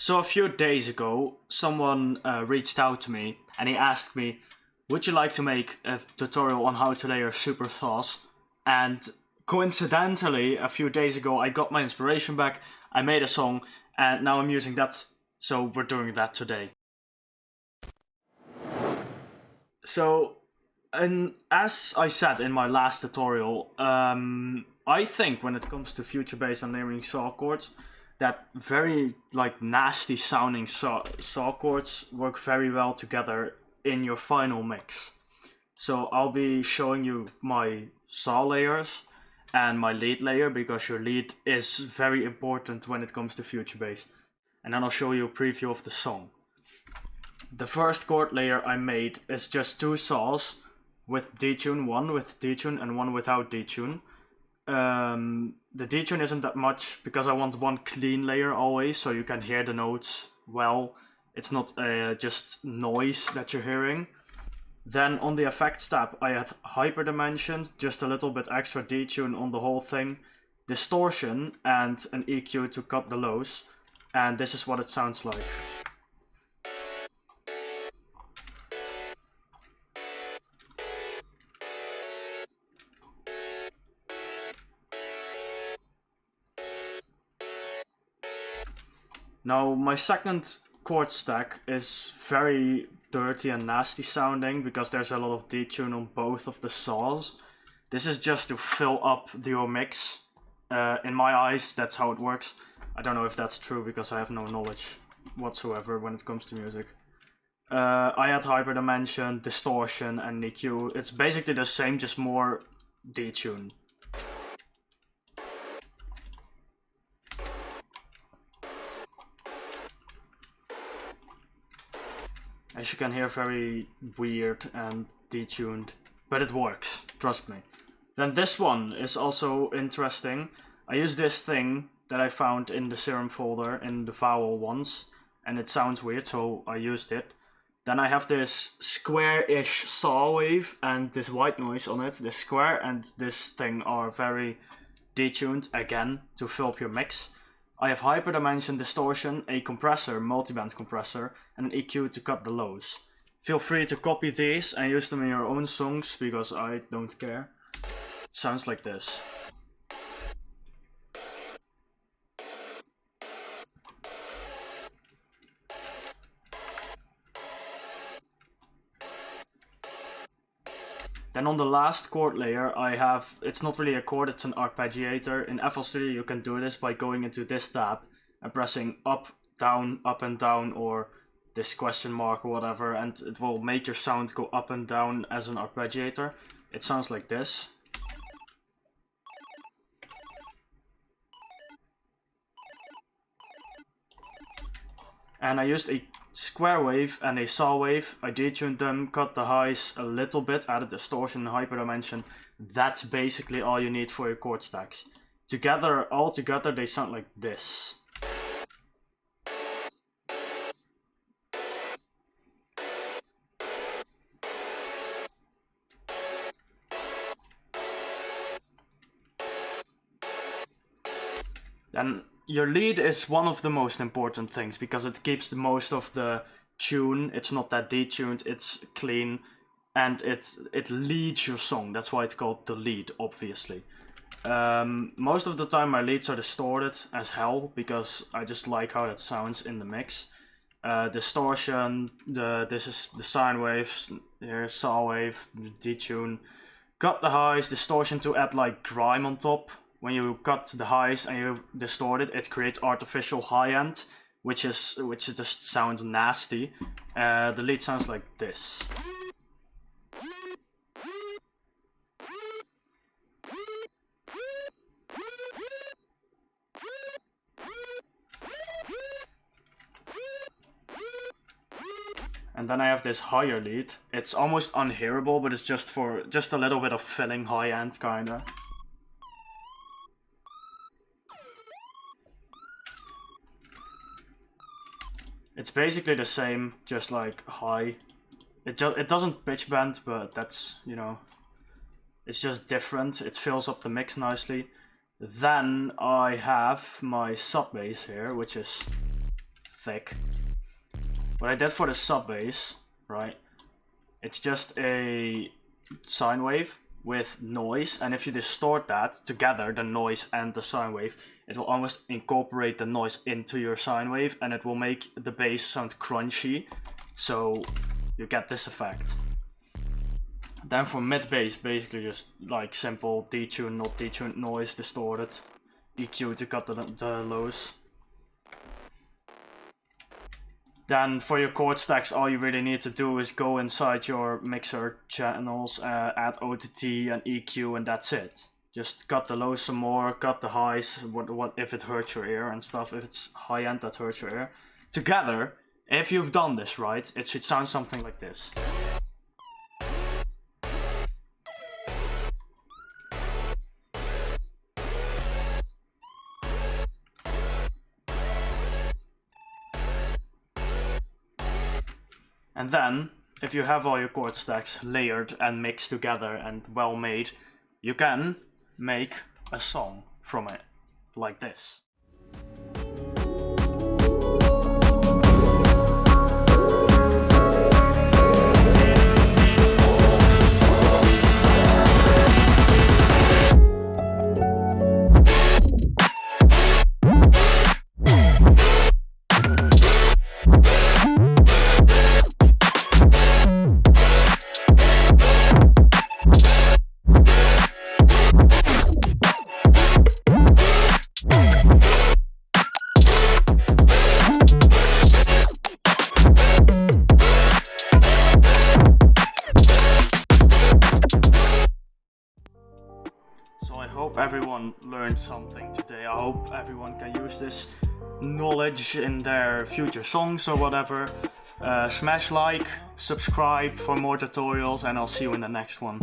So a few days ago, someone reached out to me and he asked me, would you like to make a tutorial on how to layer super sauce? And coincidentally, a few days ago, I got my inspiration back, I made a song, and now I'm using that, so we're doing that today. So, and as I said in my last tutorial, I think when it comes to future bass and layering saw chords, that very nasty sounding saw chords work very well together in your final mix. So I'll be showing you my saw layers and my lead layer because your lead is very important when it comes to future bass. And then I'll show you a preview of the song. The first chord layer I made is just two saws with detune, one with detune and one without detune. The detune isn't that much because I want one clean layer always, so you can hear the notes well. It's not just noise that you're hearing. Then on the effects tab I had hyperdimension, just a little bit extra detune on the whole thing, distortion and an EQ to cut the lows, and this is what it sounds like. Now my second chord stack is very dirty and nasty sounding because there's a lot of detune on both of the saws. This is just to fill up your mix. In my eyes, that's how it works. I don't know if that's true because I have no knowledge whatsoever when it comes to music. I had hyperdimension, distortion and EQ. It's basically the same, just more detune. As you can hear, very weird and detuned, but it works, trust me. Then this one is also interesting. I use this thing that I found in the serum folder in the vowel ones, and it sounds weird, so I used it. Then I have this square-ish saw wave and this white noise on it. This square and this thing are very detuned, again, to fill up your mix. I have hyperdimension, distortion, a compressor, multiband compressor, and an EQ to cut the lows. Feel free to copy these and use them in your own songs because I don't care. It sounds like this. Then on the last chord layer I have, it's not really a chord, it's an arpeggiator. In FL Studio you can do this by going into this tab and pressing up and down, or this question mark or whatever, and it will make your sound go up and down as an arpeggiator. It sounds like this. And I used a square wave and a saw wave. I detuned them, cut the highs a little bit, added distortion and hyperdimension. That's basically all you need for your chord stacks. All together they sound like this. Then your lead is one of the most important things because it keeps the most of the tune. It's not that detuned, it's clean, and it leads your song. That's why it's called the lead, obviously. Most of the time my leads are distorted as hell because I just like how it sounds in the mix. Distortion, this is the sine waves, here's saw wave, detune. Cut the highs, distortion to add like grime on top. When you cut the highs and you distort it, it creates artificial high end, which just sounds nasty. The lead sounds like this. And then I have this higher lead. It's almost unhearable, but it's just a little bit of filling high end kinda. It's basically the same, just like high. It doesn't pitch bend, but that's, you know, it's just different. It fills up the mix nicely. Then I have my sub bass here, which is thick. What I did for the sub bass, right? It's just a sine wave with noise, and if you distort that together, the noise and the sine wave, it will almost incorporate the noise into your sine wave, and it will make the bass sound crunchy, so you get this effect. Then for mid bass, basically just like simple detune, not detuned noise, distorted, EQ to cut the lows. Then for your chord stacks, all you really need to do is go inside your mixer channels, add OTT and EQ, and that's it. Just cut the lows some more, cut the highs, what if it hurts your ear and stuff, if it's high end that hurts your ear. Together, if you've done this right, it should sound something like this. And then, if you have all your chord stacks layered and mixed together and well made, you can make a song from it, like this. So I hope everyone learned something today. I hope everyone can use this knowledge in their future songs or whatever. Smash like, subscribe for more tutorials, and I'll see you in the next one.